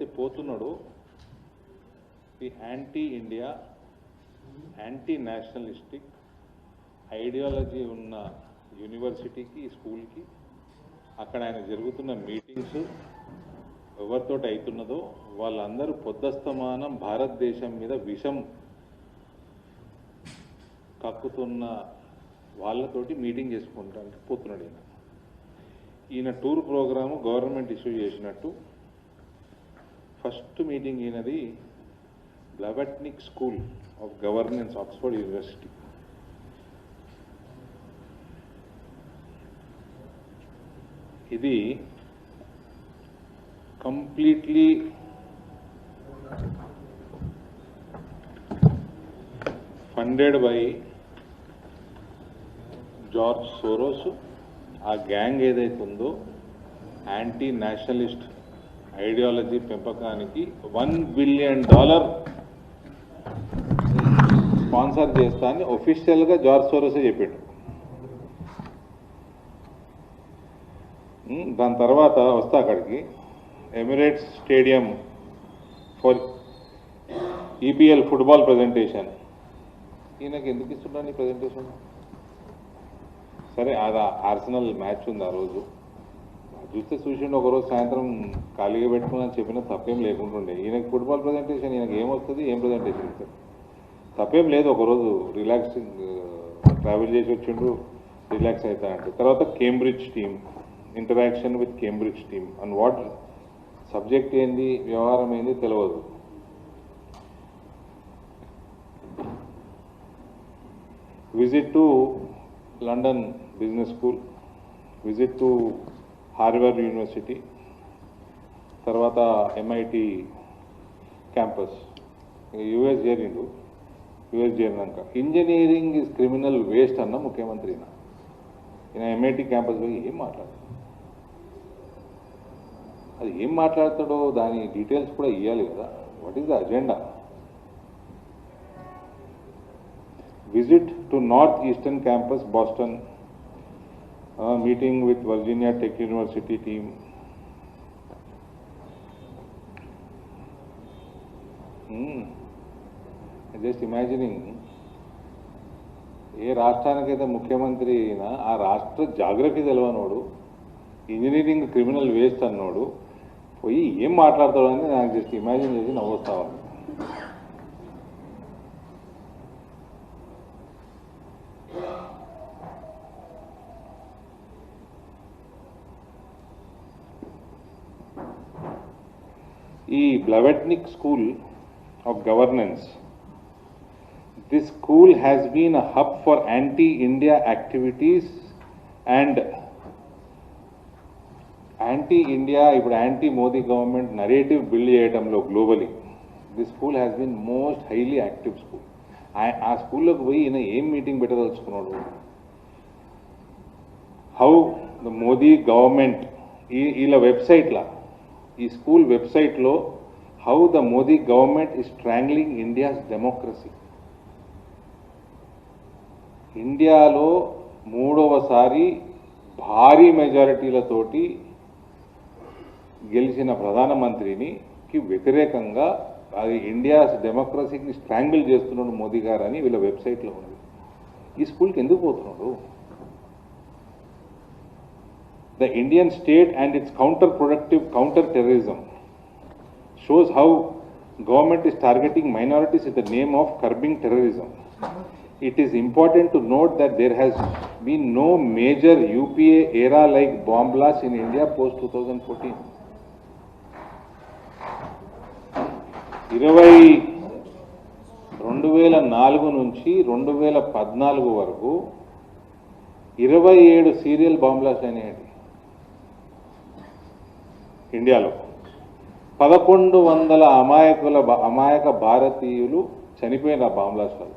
ఎట్లయితే పోతున్నాడో ఈ anti India, anti nationalistic ideology ఉన్న యూనివర్సిటీకి, స్కూల్కి అక్కడ ఆయన జరుగుతున్న మీటింగ్స్ ఎవరితో అవుతున్నదో వాళ్ళందరూ పొద్దస్తమానం భారతదేశం మీద విషం కక్కుతున్న వాళ్ళతోటి మీటింగ్ చేసుకుంటానికి పోతున్నాడు ఈయన టూర్ ప్రోగ్రాము గవర్నమెంట్ ఇష్యూ చేసినట్టు ఫస్ట్ మీటింగ్ ఈయనది Blavatnik school of governance, Oxford university. ఇది completely funded by George Soros. ఆ గ్యాంగ్ ఏదైతే ఉందో యాంటీ నేషనలిస్ట్ ఐడియాలజీ పెంపకానికి $1 బిలియన్ స్పాన్సర్ చేస్తా అని ఒఫీషియల్గా జార్జ్ సోరోసే చెప్పాడు. దాని తర్వాత వస్తా అక్కడికి Emirates stadium for EPL football presentation. ఈయనకి ఎందుకు ఇస్తున్నాను ఈ ప్రజెంటేషన్? సరే, అది ఆర్సెనల్ మ్యాచ్ ఉంది ఆ రోజు, చూస్తే చూసిండు. ఒకరోజు సాయంత్రం ఖాళీగా పెట్టుకుని చెప్పిన తప్పేం లేకుంటుండే. ఈయనకి ఫుట్బాల్ ప్రజెంటేషన్ ఈయనకి ఏమొస్తుంది, ఏం ప్రజెంటేషన్ ఇస్తారు? తప్పేం లేదు. ఒకరోజు రిలాక్సింగ్ ట్రావెల్ చేసి వచ్చిండు, రిలాక్స్ అవుతాడంటే. తర్వాత Cambridge team, interaction with Cambridge team and what subject ఏంది, వ్యవహారం ఏంది తెలియదు. Visit to London business school, visit to Harvard university, తర్వాత ఎంఐటి క్యాంపస్. యుఎస్ చేరిండు. యుఎస్ చేరినాక ఇంజనీరింగ్ ఈజ్ క్రిమినల్ వేస్ట్ అన్న ముఖ్యమంత్రి. ఈయన ఎంఐటి క్యాంపస్ పోయి ఏం మాట్లాడతాడు? అది ఏం మాట్లాడతాడో దాని డీటెయిల్స్ కూడా ఇవ్వాలి కదా. What is the agenda? Visit to North Eastern campus Boston, meeting with Virginia Tech university team. Just imagining, ఏ రాష్ట్రానికైతే ముఖ్యమంత్రి అయినా ఆ రాష్ట్ర జాగ్రఫీ తెలియనోడు, ఇంజనీరింగ్ క్రిమినల్ వేస్ట్ అన్నోడు పోయి ఏం మాట్లాడతాడు అని నాకు జస్ట్ ఇమాజిన్ చేసి నవ్వుతా ఉంది. ఈ Blavatnik school of governance, this school has been a hub for anti-India activities and anti-India, ఇప్పుడు anti-Modi government narrative build చేయడంలో globally. This school has been most highly active school. ఆ స్కూల్లోకి పోయి ఈయన ఏం మీటింగ్ పెట్టదలుచుకున్నాడు? హౌ ద మోదీ గవర్నమెంట్, వీళ్ళ వెబ్సైట్లా, ఈ స్కూల్ వెబ్సైట్లో how the Modi government is strangling India's democracy. ఇండియాలో మూడవసారి భారీ మెజారిటీలతోటి గెలిచిన ప్రధానమంత్రికి వ్యతిరేకంగా అది ఇండియాస్ డెమోక్రసీని స్ట్రాంగిల్ చేస్తున్నాడు మోదీ గారు అని వీళ్ళ వెబ్సైట్లో ఉంది. ఈ స్కూల్కి ఎందుకు పోతున్నాడు? The Indian state and it's counter terrorism shows how government is targeting minorities in the name of kerbing terrorism. It is important to note that there has been no major UPA era like bomb blast in India post 2014. 2004 నుంచి 2014 వరకు 27 serial bomb blast అయినాయండి ఇండియాలో. 1100 అమాయక భారతీయులు చనిపోయిన bomb బ్లాస్ట్లలో.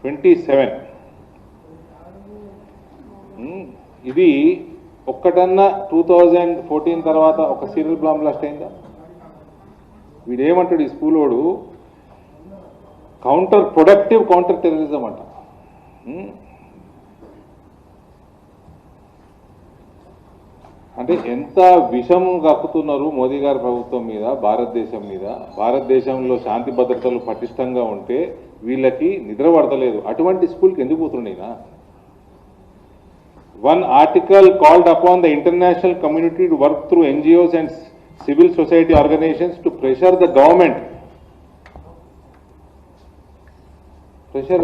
27. ఇది ఒక్కటన్నా 2014 తర్వాత ఒక సీరియల్ బాంబ్ బ్లాస్ట్ అయిందా? వీడేమంటాడు ఈ స్కూల్ వాడు, ప్రొడక్టివ్ కౌంటర్ టెర్రరిజం అంట. అంటే ఎంత విషం కక్కుతున్నారు మోదీ గారి ప్రభుత్వం మీద, భారతదేశం మీద. భారతదేశంలో శాంతి భద్రతలు పటిష్టంగా ఉంటే వీళ్ళకి నిద్ర పడతలేదు. అటువంటి స్కూల్కి ఎందుకు పోతుండేనా? One article called upon the international community to work through NGOs and civil society organizations to pressure the government. Pressure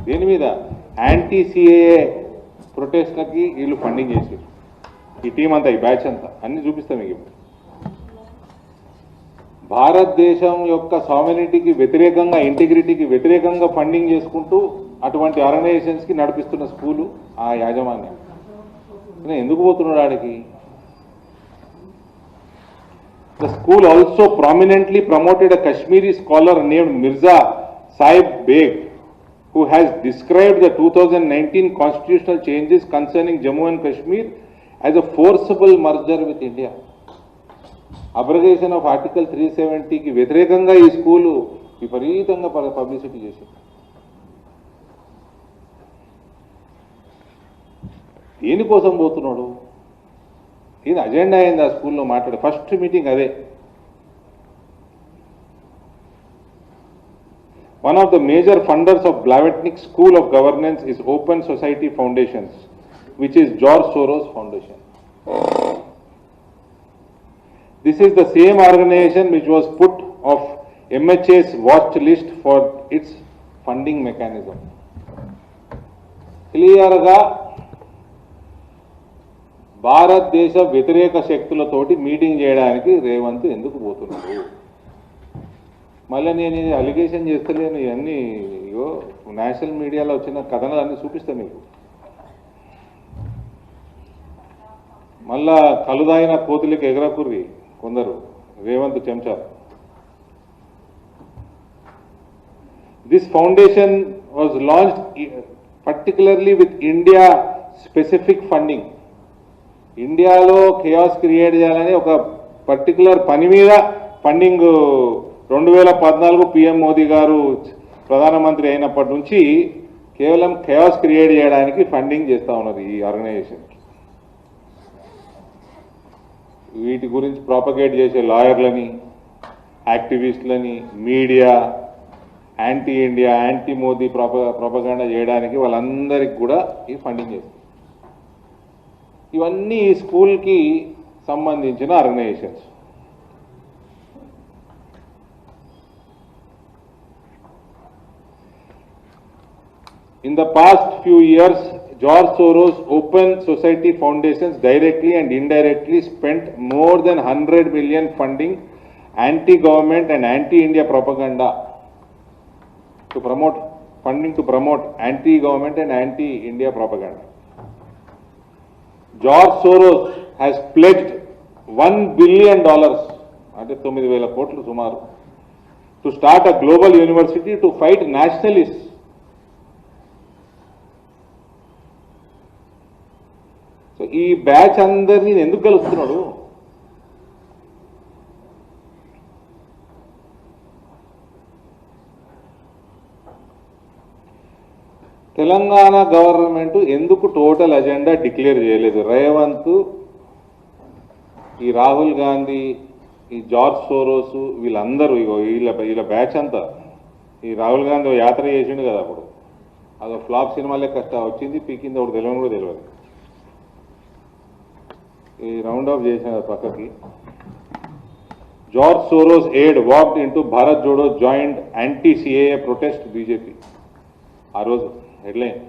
దేని మీద? యాంటీ సిఏఏ ప్రొటెస్ట్లకి వీళ్ళు ఫండింగ్ చేసారు. ఈ టీం అంతా, ఈ బ్యాచ్ అంతా అన్ని చూపిస్తాం మీకు. భారతదేశం యొక్క సావరెనిటీకి వ్యతిరేకంగా, ఇంటిగ్రిటీకి వ్యతిరేకంగా ఫండింగ్ చేసుకుంటూ అటువంటి ఆర్గనైజేషన్స్కి నడిపిస్తున్న స్కూలు ఆ యాజమాన్యం. ఎందుకు పోతున్నాడు ఆడికి? The school also prominently promoted a Kashmiri scholar named Mirza Sahib Beg, who has described the 2019 constitutional changes concerning Jammu and Kashmir as a forcible merger with India. Abrogation of Article 370 కి వ్యతిరేకంగా ఈ school విపరీతంగా publicity చేసింది. దేనికోసం పోతున్నాడు? ఇది agenda అయింది ఆ స్కూల్లో మాట్లాడే ఫస్ట్ మీటింగ్ అదే. One of the major funders of Blavatnik School of Governance is Open Society Foundations, which is George Soros Foundation. This is the same organization which was put off MHA's watch list for its funding mechanism. క్లియర్గా భారతదేశ వ్యతిరేక శక్తులతోటి meeting చేయడానికి రేవంత్ ఎందుకు పోతున్నాడు? మళ్ళీ నేను ఇది allegation చేస్తలేను, ఇవన్నీ ఇగో నేషనల్ మీడియాలో వచ్చిన కథనాలు అన్నీ చూపిస్తాను మీకు. మళ్ళా కలుదాయిన కోతులకి ఎగరకుర్రి కొందరు Revanth చెంచారు. This foundation was launched particularly with India specific funding. ఇండియాలో ఖేయాస్ క్రియేట్ చేయాలని ఒక పర్టికులర్ పని మీద ఫండింగ్ 2014 పిఎం మోదీ గారు ప్రధానమంత్రి అయినప్పటి నుంచి కేవలం ఖేయాస్ క్రియేట్ చేయడానికి ఫండింగ్ చేస్తూ ఉన్నారు ఈ ఆర్గనైజేషన్కి. వీటి గురించి ప్రాపగేట్ చేసే లాయర్లని, యాక్టివిస్టులని, media, anti India, anti Modi propaganda చేయడానికి వాళ్ళందరికీ కూడా ఈ ఫండింగ్ చేస్తారు. ఇవన్నీ ఈ స్కూల్కి సంబంధించిన organisations. In the past few years, George Soros Open Society Foundations directly and indirectly spent more than 100 million funding anti-government and anti-India propaganda to promote anti-government and anti-India propaganda. George Soros has pledged $1 billion, అంటే 9,000 కోట్లు సుమారు, to start a global university to fight nationalists. So ఈ batch అందరినీ ఎందుకు కలుస్తున్నాడు? Telangana government ఎందుకు total agenda declare చేయలేదు? రేవంత్, ఈ రాహుల్ గాంధీ, ఈ జార్జ్ సోరోస్, వీళ్ళందరూ వీళ్ళ బ్యాచ్ అంతా. ఈ రాహుల్ గాంధీ యాత్ర చేసిండు కదా అప్పుడు, అదో ఫ్లాప్ సినిమా లెక్క వచ్చింది, పీకింది ఒకటి తెలియని కూడా తెలియదు. ఈ రౌండ్ ఆఫ్ చేసిన పక్కకి. George Soros aide walked into Bharat Jodo joint anti CAA protest BJP. ఆ రోజు headline.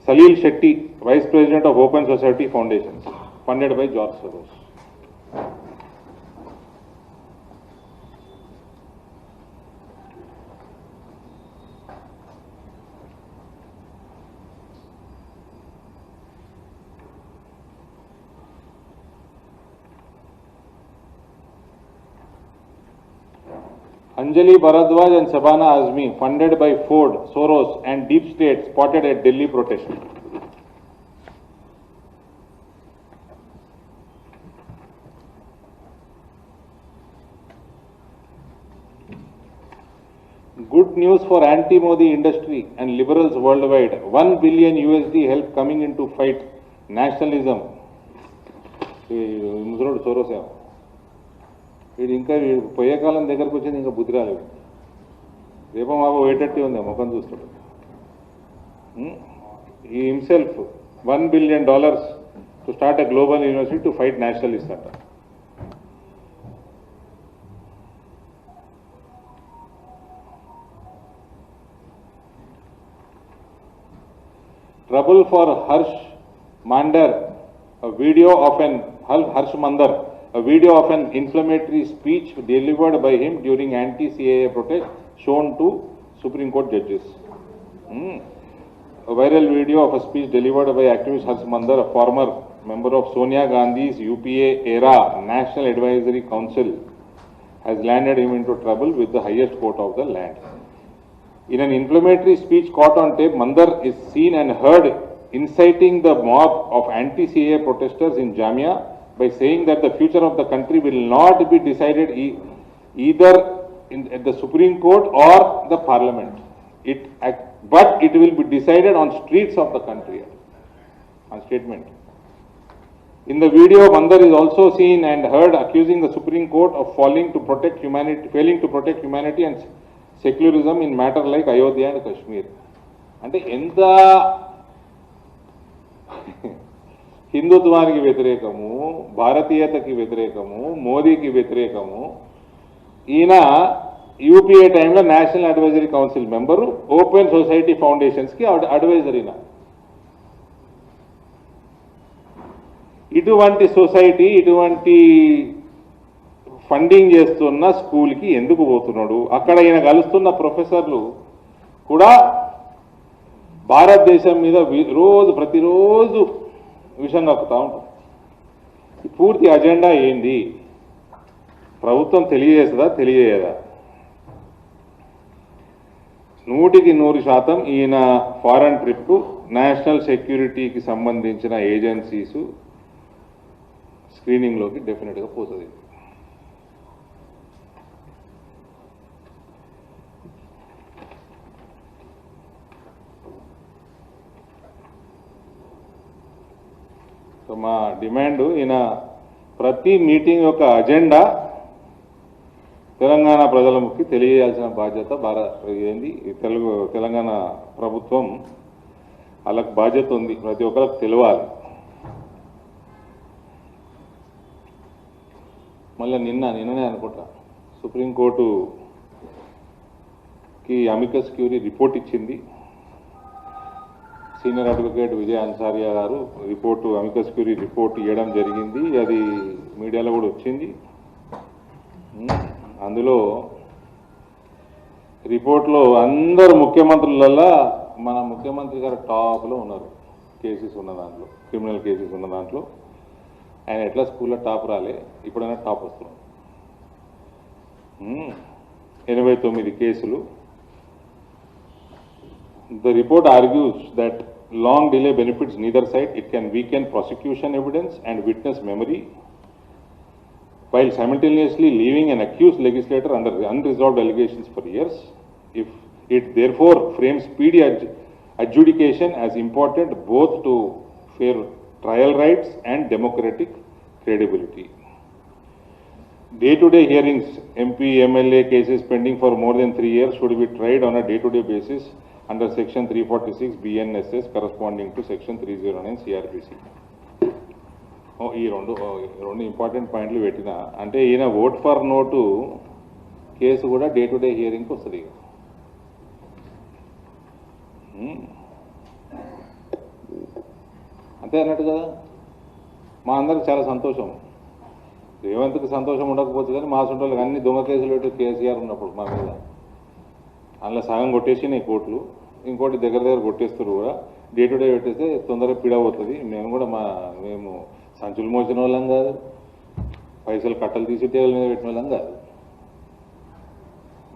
Salil Shetty, Vice President of Open Society Foundations, funded by George Soros. Anjali Bharadwaj and Shabana Azmi, funded by Ford, Soros and Deep State, spotted at Delhi protest. Good news for anti-Modi industry and liberals worldwide. 1 billion USD help coming into fight nationalism. ముసలోడు సోరోసేమో వీడు ఇంకా పోయే కాలం దగ్గరకు వచ్చింది, ఇంకా బుద్ధి రాలేదు. రేపో మాపో పోయేటట్టే ఉంది ముఖం చూస్తాడు. He himself $1 billion to start a global university to fight nationalists అంట. Trouble for Harsh Mandar, a video of an inflammatory speech delivered by him during anti-CAA protest shown to Supreme Court judges. A viral video of a speech delivered by activist Harsh Mandar, a former member of Sonia Gandhi's UPA era National Advisory Council, has landed him into trouble with the highest court of the land. In an inflammatory speech caught on tape, Mandar is seen and heard inciting the mob of anti-CAA protesters in Jamia by saying that the future of the country will not be decided either at the Supreme Court or the Parliament. But it will be decided on streets of the country. On statement. In the video, Mandar is also seen and heard accusing the Supreme Court of failing to protect humanity and secularism in matter like Ayodhya and Kashmir. అంటే ఎంత హిందుత్వానికి వ్యతిరేకము, భారతీయతకి వ్యతిరేకము, మోదీకి వ్యతిరేకము. ఈయన UPA టైంలో national advisory council member, open society ఫౌండేషన్స్కి అడ్వైజరీనా. ఇటువంటి society, ఇటువంటి funding చేస్తున్న స్కూల్కి ఎందుకు పోతున్నాడు? అక్కడ ఈయన కలుస్తున్న ప్రొఫెసర్లు కూడా భారతదేశం మీద ప్రతిరోజు విషయం కక్కుతూ ఉంటారు. పూర్తి అజెండా ఏంది? ప్రభుత్వం తెలియజేస్తుందా, తెలియజేయదా? 100% ఈయన ఫారెన్ ట్రిప్ నేషనల్ సెక్యూరిటీకి సంబంధించిన ఏజెన్సీస్ స్క్రీనింగ్లోకి డెఫినెట్గా పోతుంది. సో మా డిమాండ్, ఈయన ప్రతి మీటింగ్ యొక్క అజెండా తెలంగాణ ప్రజలకి తెలియజేయాల్సిన బాధ్యత తెలంగాణ ప్రభుత్వం వాళ్ళకి బాధ్యత ఉంది. ప్రతి ఒక్కరికి తెలియాలి. మళ్ళీ నిన్ననే అనుకుంటా సుప్రీంకోర్టుకి అమికస్ క్యూరీ రిపోర్ట్ ఇచ్చింది. సీనియర్ అడ్వకేట్ విజయ్ అన్సారియా గారు అమికస్ క్యూరీ రిపోర్ట్ ఇవ్వడం జరిగింది. అది మీడియాలో కూడా వచ్చింది. అందులో రిపోర్ట్లో అందరు ముఖ్యమంత్రులలో మన ముఖ్యమంత్రి గారు టాప్లో ఉన్నారు. కేసెస్ ఉన్న దాంట్లో, క్రిమినల్ కేసెస్ ఉన్న దాంట్లో ఆయన ఎట్లా స్కూల్లో టాప్ రాలే, ఇప్పుడైనా టాప్ వస్తున్నాం. 89 కేసులు. The report argues that long delay benefits neither side. It can weaken prosecution evidence and witness memory, while simultaneously leaving an accused legislator under unresolved allegations for years. If it therefore frames speedy adjudication as important both to fair trial rights and democratic credibility. Day-to-day hearings, MP, MLA cases pending for more than 3 years should be tried on a day-to-day basis under section 346 BNSS corresponding to section 309 CRPC. ఈ రెండు important పాయింట్లు పెట్టిన అంటే ఈయన vote for note case కూడా day-to-day హియరింగ్కి వస్తుంది. అంతే అన్నట్టు కదా. మా అందరికి చాలా సంతోషం. రేవంత్కి సంతోషం ఉండకపోతే కానీ మా సొంటోళ్ళకి అన్ని దొంగ కేసులు పెట్టి కేసీఆర్ ఉన్నప్పుడు మా మీద అందులో సగం కొట్టేసినాయి కోర్టులు, ఇంకోటి దగ్గర కొట్టేస్తారు కూడా. డే-టు-డే పెట్టేస్తే తొందరగా పిడవుతుంది. మేము సంచులు మోసిన వాళ్ళం కాదు, పైసలు కట్టలు తీసి టేబుల్ మీద పెట్టిన వాళ్ళం కాదు.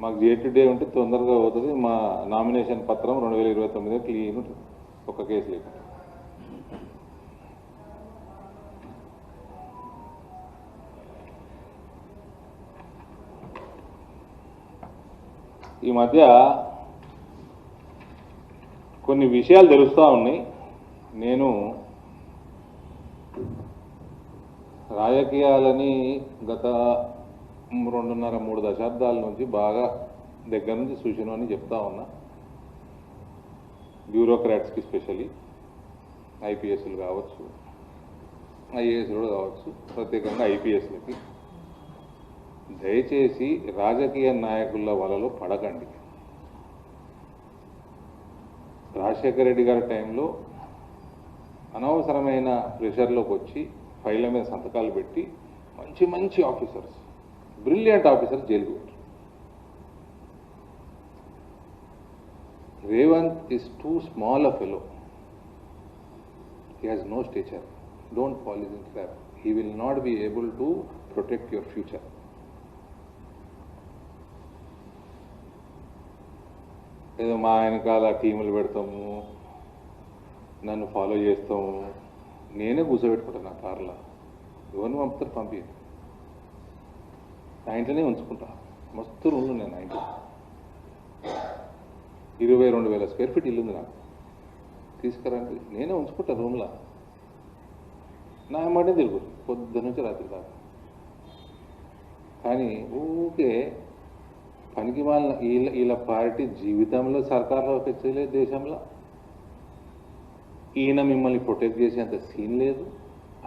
మాకు డే-టు-డే ఉంటే తొందరగా అవుతుంది. మా నామినేషన్ పత్రం 2029 క్లీన్ ఉంటుంది, ఒక్క కేసు లేకుండా. ఈ మధ్య కొన్ని విషయాలు తెలుస్తూ ఉన్నాయి. నేను రాజకీయాలని గత 2.5-3 దశాబ్దాల నుంచి బాగా దగ్గర నుంచి చూసినవని చెప్తా ఉన్నా. బ్యూరోక్రాట్స్కి స్పెషల్లీ ఐపీఎస్లు కావచ్చు, ఐఏఎస్లు కావచ్చు, ప్రత్యేకంగా ఐపీఎస్లకి దయచేసి రాజకీయ నాయకుల వలలో పడకండి. రాజశేఖర రెడ్డి గారి టైంలో అనవసరమైన ప్రెషర్లోకి వచ్చి ఫైళ్ళ మీద సంతకాలు పెట్టి మంచి ఆఫీసర్స్, బ్రిలియంట్ ఆఫీసర్స్ జైలుకు పెట్టారు. Revanth is two small a fellow. He has no stature. Don't fall in his trap. He will not be able to protect your future. ఏదో మా వెనకాల టీములు పెడతాము, నన్ను ఫాలో చేస్తాము, నేనే కూర్చోబెట్టుకుంటాను నా కార్లో. ఎవరిని పంపుతారు? పంపి నా ఇంట్లోనే ఉంచుకుంటా. మస్తు రూమ్లు ఉన్నాయి నా ఇంట్లో. 22,000 స్క్వేర్ ఫీట్ ఇల్లు ఉంది నాకు. తీసుకురండి, నేనే ఉంచుకుంటా రూమ్లో. నా మాట తిరుగు పొద్దు నుంచి రాత్రి దాకా. కానీ ఊకే పనికి వాళ్ళ వీళ్ళ పార్టీ జీవితంలో సర్కార్లో వచ్చేలేదు, దేశంలో. ఈయన మిమ్మల్ని ప్రొటెక్ట్ చేసేంత సీన్ లేదు.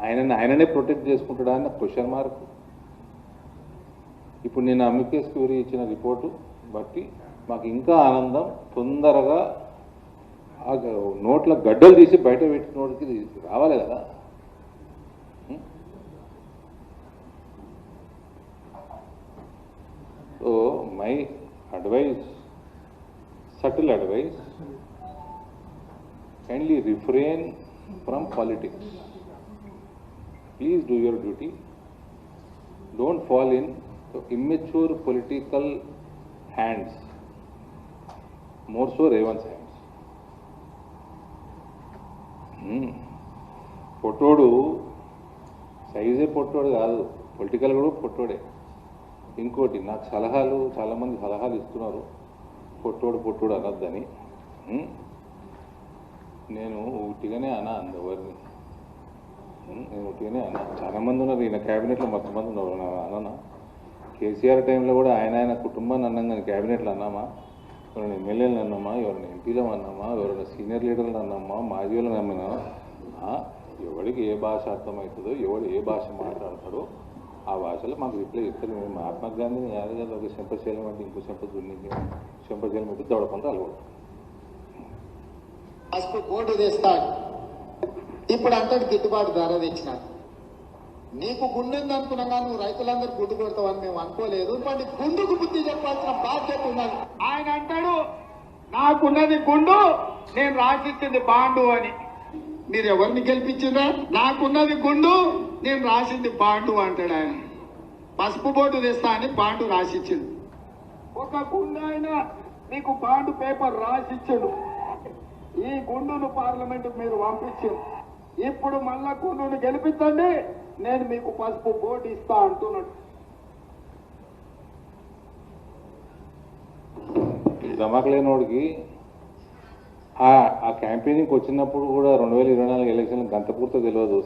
ఆయననే ప్రొటెక్ట్ చేసుకుంటాడా అన్న క్వశ్చన్ మార్క్. ఇప్పుడు నేను అమికేస్ క్యూరీ ఇచ్చిన రిపోర్టు బట్టి మాకు ఇంకా ఆనందం. తొందరగా ఆ నోట్ల గడ్డలు తీసి బయట పెట్టినోడికి రావాలి కదా. So my advice, subtle advice, kindly refrain from politics. Please do your duty. Don't fall in to immature political hands, more so Revan's hands. పొట్టోడు సైజే పొట్టోడు కాదు, పొలిటికల్ కూడా పొట్టోడే. ఇంకోటి నాకు సలహాలు, చాలామంది సలహాలు ఇస్తున్నారు పొట్టోడు అనొద్దని. నేను ఉట్టిగానే అందెవరిని నేను ఉట్టిగానే చాలామంది ఉన్నారు. ఈయన క్యాబినెట్లో మొత్తం మంది ఉన్నారు. అన్నా కేసీఆర్ టైంలో కూడా ఆయన కుటుంబాన్ని అన్నాం, కానీ క్యాబినెట్లో అన్నామా? ఎవరైనా ఎమ్మెల్యేలను అన్నామా? ఎవరైనా ఎంపీలను అన్నామా? ఎవరైనా సీనియర్ లీడర్లను అన్నామా? మాజీ వాళ్ళని నమ్మినా? ఎవరికి ఏ భాష అర్థమవుతుందో, ఎవడు ఏ భాష మాట్లాడతాడో ఆ భాషలో మాకు రిప్లై ఇస్తారు. మేము మహాత్మా గాంధీని యాద కదా ఒక చెంపశైలం అంటే ఇంకో చెంపశైలం అంటే దొడకుండా అలవాడు. ఫస్ట్ కోటు తెస్తాడు, ఇప్పుడు అంతటి గిట్టుబాటు ధర తెచ్చిన. నీకు గుండు ఉంది అనుకున్నాగా, నువ్వు రైతులందరూ గుడ్డు కొడతావని మేము అనుకోలేదు. మరి గుండుకు బుద్ధి చెప్పాల్సిన బాధ్యత ఉన్నది. ఆయన అంటాడు, నాకున్నది గుండు, నేను రాసిచ్చింది బాండు అని. మీరు ఎవరిని గెలిపించిందా? నాకున్నది గుండు, నేను రాసింది బాండు అంటాడు ఆయన. పసుపు బోటు తెస్తా అని బాండు రాసిచ్చిండు. ఒక గుండు ఆయన మీకు బాండు పేపర్ రాసిచ్చాడు. ఈ గుండును పార్లమెంట్ మీరు పంపించారు. ఇప్పుడు మళ్ళా గుండును గెలిపించండి, నేను మీకు పసుపు బోటు ఇస్తా అంటున్నాడు. దమాక్ లేనివాడికి ఆ క్యాంపెయినింగ్కి వచ్చినప్పుడు కూడా 2024 ఎలక్షన్లు గంతపూర్తి తెలియదు.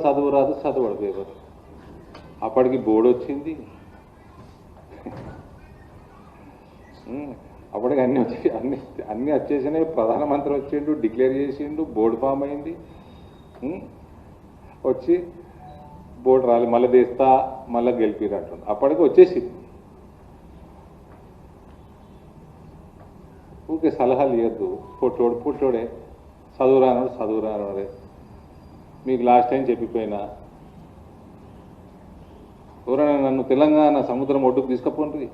చదువు రాదు పేపర్. అప్పటికి బోర్డు వచ్చింది, అప్పటికి అన్నీ వచ్చేసినాయి. ప్రధానమంత్రి వచ్చిండు, డిక్లేర్ చేసిండు, బోర్డు ఫామ్ అయింది. వచ్చి బోర్డు రాలి, మళ్ళీ తీస్తా, మళ్ళీ గెలిపిరు అంటుంది. అప్పటికి వచ్చేసింది. ఊకే సలహాలు ఇవ్వద్దు. పుట్టోడే, చదువు రానోడే. మీకు లాస్ట్ టైం చెప్పిపోయినా, ఎవరైనా నన్ను తెలంగాణ సముద్రం ఒడ్డుకు తీసుకపోండి,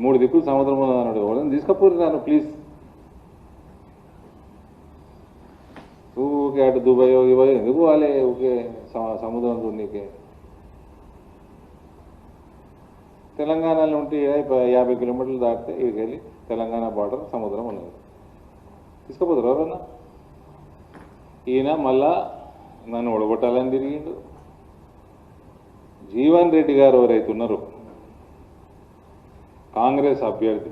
3 దిక్కులు సముద్రం అన్నాడు. ఎవరైనా తీసుకపోరు నన్ను ప్లీజ్. ఊకే అటు దుబాయ్ ఇవ్వయో ఎందుకు పోవాలి? ఊకే సముద్రం చూడనీకే. తెలంగాణలో ఉంటే 50 కిలోమీటర్లు దాటితే ఇక్కడికి వెళ్ళి తెలంగాణ బార్డర్ సముద్రం ఉన్నది. తీసుకుపోతారు ఎవరన్నా? ఈయన మళ్ళా నన్ను ఒడగొట్టాలని తిరిగిండు. జీవన్ రెడ్డి గారు ఎవరైతే ఉన్నారో కాంగ్రెస్ అభ్యర్థి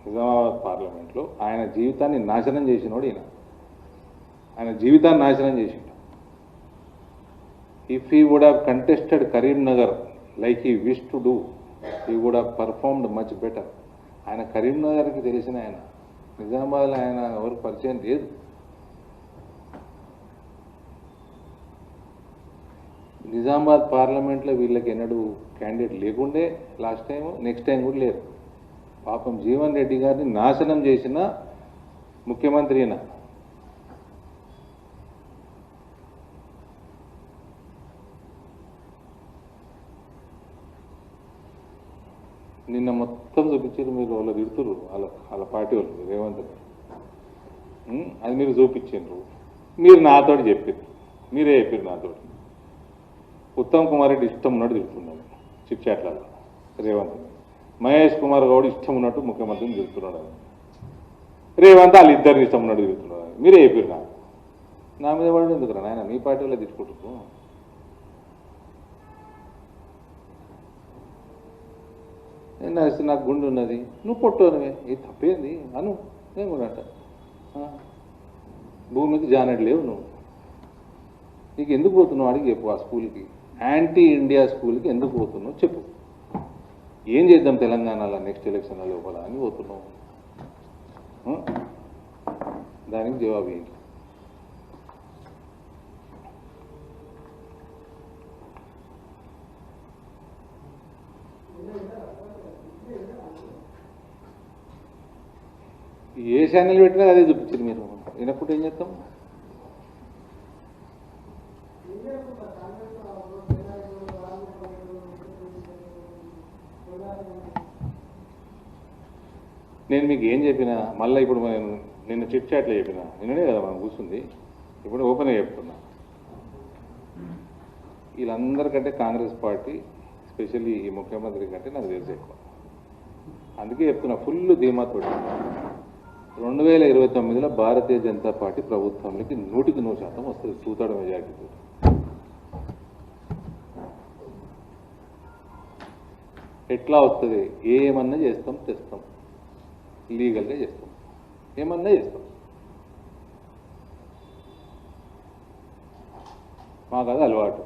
నిజామాబాద్ పార్లమెంట్లో ఆయన జీవితాన్ని నాశనం చేసినోడు ఈయన. ఆయన జీవితాన్ని నాశనం చేసిండు. If he would have contested Karimnagar like he wish to do, he would have performed much better. ఆయన కరీంనగర్కి తెలిసిన ఆయన, నిజామాబాద్లో ఆయన ఎవరు పరిచయం లేదు. నిజామాబాద్ పార్లమెంట్లో వీళ్ళకి ఎన్నడూ క్యాండిడేట్ లేకుండే లాస్ట్ టైం, నెక్స్ట్ టైం కూడా లేరు. పాపం జీవన్ రెడ్డి గారిని నాశనం చేసిన ముఖ్యమంత్రి అయినా. నిన్న మొత్తం చూపించారు మీరు, వాళ్ళు తిడుతురు వాళ్ళ పార్టీ వాళ్ళు రేవంత్ రెడ్డి. అది మీరు చూపించారు, మీరు నాతోటి చెప్పారు, మీరే చెప్పారు నాతోటి. ఉత్తమ్ కుమార్ రెడ్డి ఇష్టం ఉన్నట్టు తిడుతున్నాడు చిట్ చాట్లలో రేవంత్ రెడ్డి. మహేష్ కుమార్ గౌడ్ ఇష్టం ఉన్నట్టు ముఖ్యమంత్రిని తిడుతున్నాడు. రేవంత్ వాళ్ళిద్దరిని ఇష్టం ఉన్నట్టు తిడుతున్నాడు. మీరే చెప్పారు నాకు. నా మీద పడి ఎందుకురా నాయన, మీ పార్టీ వాళ్ళే తిట్టుకుంటున్నాను. నేను నాకు గుండె ఉన్నది, నువ్వు పొట్టునవే, ఇది తప్పేంది అను. నేను కూడా అంట, భూమికి జానెడ్ లేవు నువ్వు, నీకు ఎందుకు పోతున్నావు అడిగి చెప్పు. ఆ స్కూల్కి, యాంటీ ఇండియా స్కూల్కి ఎందుకు పోతున్నావు చెప్పు. ఏం చేద్దాం తెలంగాణలో నెక్స్ట్ ఎలక్షన్ లోపల అని పోతున్నావు, దానికి జవాబు ఏంటి? ఏ ఛానల్ పెట్టినా అదే చూపించారు మీరు. వినప్పుడు ఏం చేస్తాం? నేను మీకు ఏం చెప్పినా మళ్ళీ ఇప్పుడు నిన్న చిట్ చాట్లో చెప్పినా, నిన్ననే కదా మనం కూర్చుంది, ఇప్పుడు ఓపెన్గా చెప్తున్నా. వీళ్ళందరికంటే కాంగ్రెస్ పార్టీ, స్పెషల్లీ ఈ ముఖ్యమంత్రి కంటే నాకు తెలిసి ఎక్కువ. అందుకే చెప్తున్నా ఫుల్ ధీమాతో. 2029లో భారతీయ జనతా పార్టీ ప్రభుత్వంలోకి 100% వస్తుంది, 2/3 మెజార్టీతో. ఎట్లా వస్తుంది? ఏమన్నా చేస్తాం, తెస్తాం, లీగల్గా చేస్తాం, ఏమన్నా చేస్తాం. మాకు అది అలవాటు.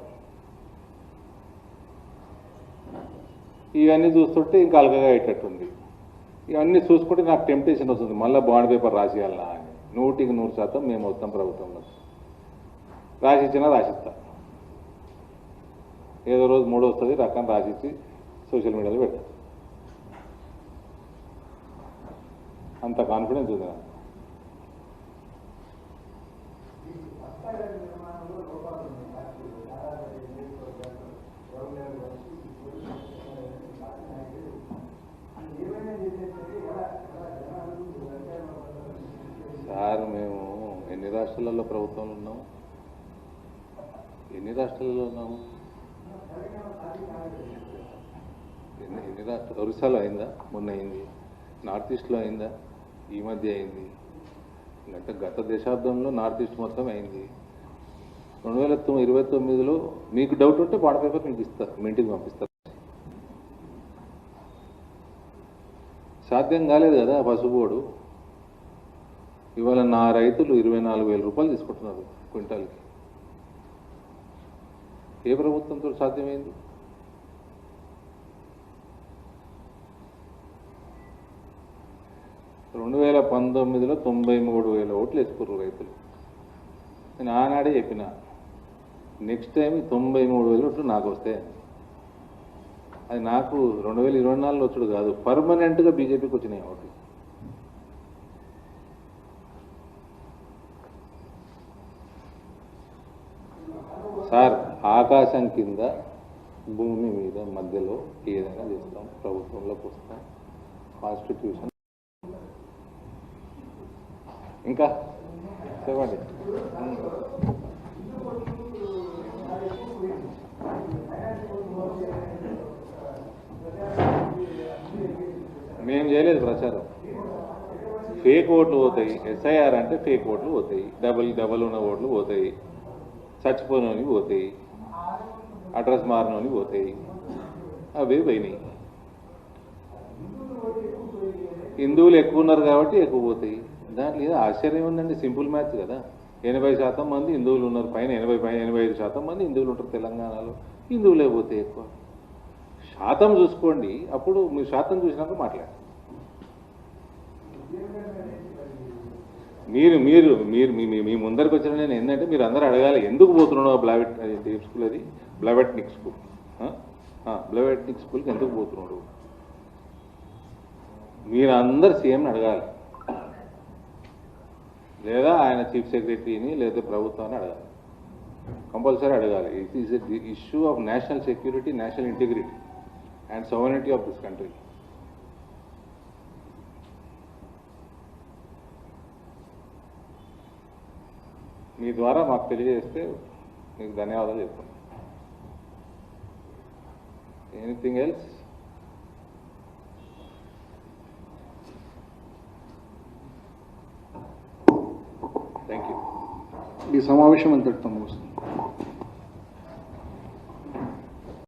ఇవన్నీ చూస్తుంటే ఇంకా అలగగా అయ్యేటట్టుంది. ఇవన్నీ చూసుకుంటే నాకు టెంప్టేషన్ వస్తుంది, మళ్ళీ బాండ్ పేపర్ రాసియాలనా అని. 100% మేము వస్తాం ప్రభుత్వంలో. రాసిచ్చినా రాసిస్తా, ఏదో రోజు 3 వస్తుంది రకం రాసిచ్చి సోషల్ మీడియాలో పెడతా. అంత కాన్ఫిడెన్స్ ఉంది నాకు. సార్ మేము ఎన్ని రాష్ట్రాలలో ప్రభుత్వంలో ఉన్నాము? ఎన్ని రాష్ట్రాలలో ఉన్నాము? ఎన్ని రాష్ట్రాలు? ఒరిస్సాలో అయిందా? మొన్న అయింది. నార్త్ ఈస్ట్లో అయిందా? ఈ మధ్య అయింది. గత దశాబ్దంలో నార్త్ ఈస్ట్ మొత్తం అయింది. 2029లో మీకు డౌట్ ఉంటే బాండ్ పేపర్ మీకు ఇస్తారు, మీ ఇంటికి పంపిస్తారు. సాధ్యం కాలేదు కదా పసుబోడు. ఇవాళ నా రైతులు 24,000 రూపాయలు తీసుకుంటున్నారు క్వింటాల్కి. ఏ ప్రభుత్వంతో సాధ్యమైంది? రెండు 2019లో 93,000 ఓట్లు వేసుకున్నారు రైతులు. నేను ఆనాడే చెప్పిన, నెక్స్ట్ టైం 93,000 ఓట్లు నాకు వస్తాయి. అది నాకు 2024లో వచ్చుడు కాదు, పర్మనెంట్గా బీజేపీకి వచ్చినాయి ఓట్లు. సార్, ఆకాశం కింద భూమి మీద మధ్యలో ఏదైనా చేస్తాం, ప్రభుత్వంలోకి వస్తాం, కాన్స్టిట్యూషన్. ఇంకా చెప్పండి. మేము చేయలేదు ప్రచారం. ఫేక్ ఓట్లు పోతాయి. ఎస్ఐఆర్ అంటే ఫేక్ ఓట్లు పోతాయి, డబల్ ఉన్న ఓట్లు పోతాయి, చచ్చిపోయినవి పోతాయి, అడ్రస్ మారినవి పోతాయి, అవే పోయినాయి. హిందువులు ఎక్కువ ఉన్నారు కాబట్టి ఎక్కువ పోతాయి. దాంట్లో ఏదో ఆశ్చర్యం ఉందండి, సింపుల్ మ్యాథ్స్ కదా. 80% మంది హిందువులు ఉన్నారు, పైన 85% మంది హిందువులు ఉంటారు తెలంగాణలో, హిందువులే పోతాయి ఎక్కువ. శాతం చూసుకోండి, అప్పుడు మీరు శాతం చూసినాక మాట్లాడండి. మీరు మీరు మీరు మీ ముందరికి వచ్చిన నేను ఏంటంటే మీరు అందరూ అడగాలి, ఎందుకు పోతున్నావు బ్లావెట్ స్కూల్, అది బ్లవెట్నిక్ స్కూల్, బ్లవెట్నిక్ స్కూల్కి ఎందుకు పోతున్నాడు? మీరు అందరు సీఎంని అడగాలి, లేదా ఆయన చీఫ్ సెక్రటరీని లేదా ప్రభుత్వాన్ని అడగాలి, కంపల్సరీ అడగాలి. It is the issue of national security, national integrity and sovereignty of this country. మీ ద్వారా మాకు తెలియజేస్తే మీకు ధన్యవాదాలు చెప్తాను. Anything else? Thank you. ఈ సమావేశం అంతటితో ముగుస్తుంది.